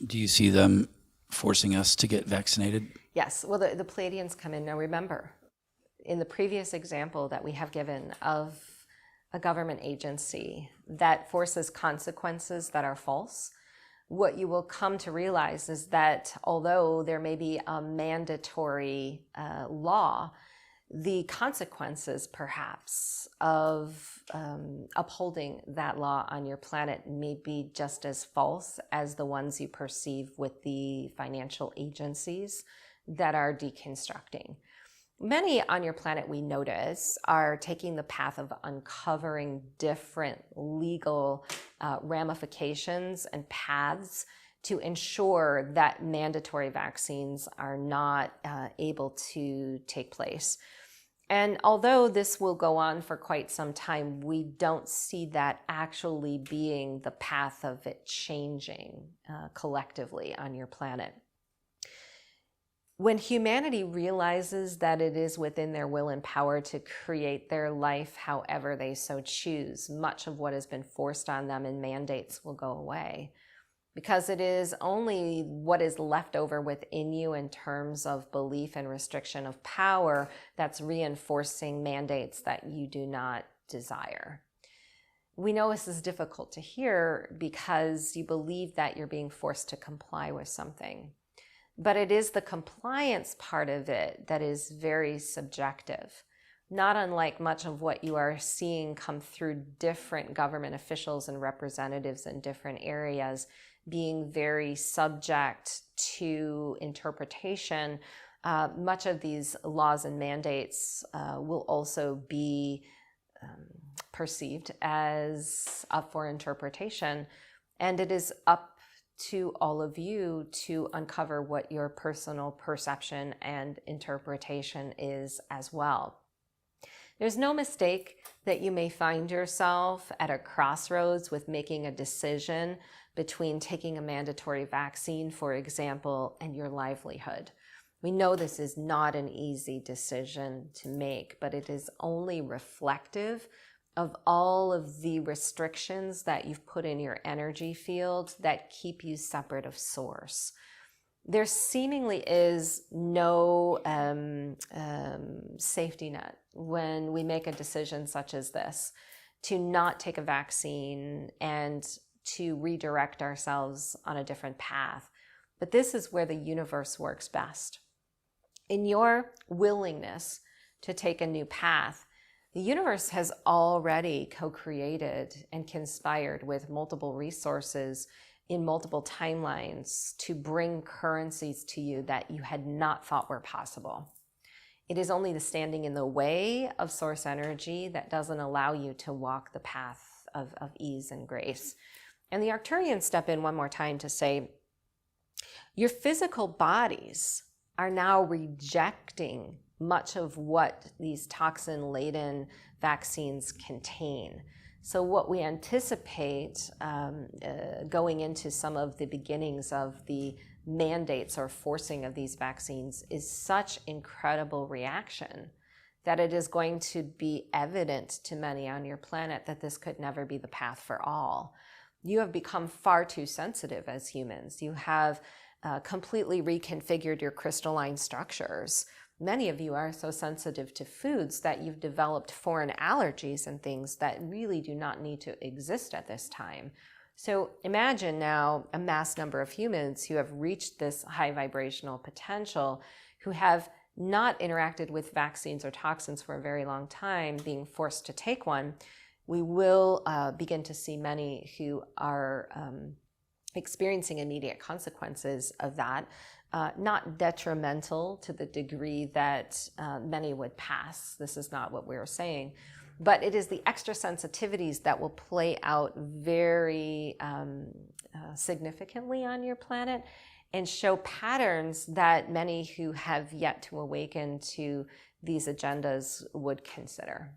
Do you see them forcing us to get vaccinated? Yes, well, the Pleiadians come in. Now remember, in the previous example that we have given of a government agency that forces consequences that are false, what you will come to realize is that although there may be a mandatory law, the consequences perhaps of upholding that law on your planet may be just as false as the ones you perceive with the financial agencies that are deconstructing. Many on your planet, we notice, are taking the path of uncovering different legal ramifications and paths to ensure that mandatory vaccines are not able to take place. And although this will go on for quite some time, we don't see that actually being the path of it changing collectively on your planet. When humanity realizes that it is within their will and power to create their life however they so choose, much of what has been forced on them in mandates will go away, because it is only what is left over within you in terms of belief and restriction of power that's reinforcing mandates that you do not desire. We know this is difficult to hear because you believe that you're being forced to comply with something. But it is the compliance part of it that is very subjective, not unlike much of what you are seeing come through different government officials and representatives in different areas being very subject to interpretation. Much of these laws and mandates will also be perceived as up for interpretation, and it is up to all of you to uncover what your personal perception and interpretation is as well. There's no mistake that you may find yourself at a crossroads with making a decision between taking a mandatory vaccine, for example, and your livelihood. We know this is not an easy decision to make, but it is only reflective of all of the restrictions that you've put in your energy field that keep you separate of source. There seemingly is no safety net when we make a decision such as this, to not take a vaccine and to redirect ourselves on a different path. But this is where the universe works best. In your willingness to take a new path, the universe has already co-created and conspired with multiple resources in multiple timelines to bring currencies to you that you had not thought were possible. It is only the standing in the way of source energy that doesn't allow you to walk the path of ease and grace. And the Arcturians step in one more time to say, your physical bodies are now rejecting much of what these toxin-laden vaccines contain. So what we anticipate going into some of the beginnings of the mandates or forcing of these vaccines is such incredible reaction that it is going to be evident to many on your planet that this could never be the path for all. You have become far too sensitive as humans. You have completely reconfigured your crystalline structures. Many of you are so sensitive to foods that you've developed foreign allergies and things that really do not need to exist at this time. So imagine now a mass number of humans who have reached this high vibrational potential, who have not interacted with vaccines or toxins for a very long time, being forced to take one. We will begin to see many who are experiencing immediate consequences of that. Not detrimental to the degree that many would pass. This is not what we were saying. But it is the extra sensitivities that will play out very significantly on your planet and show patterns that many who have yet to awaken to these agendas would consider.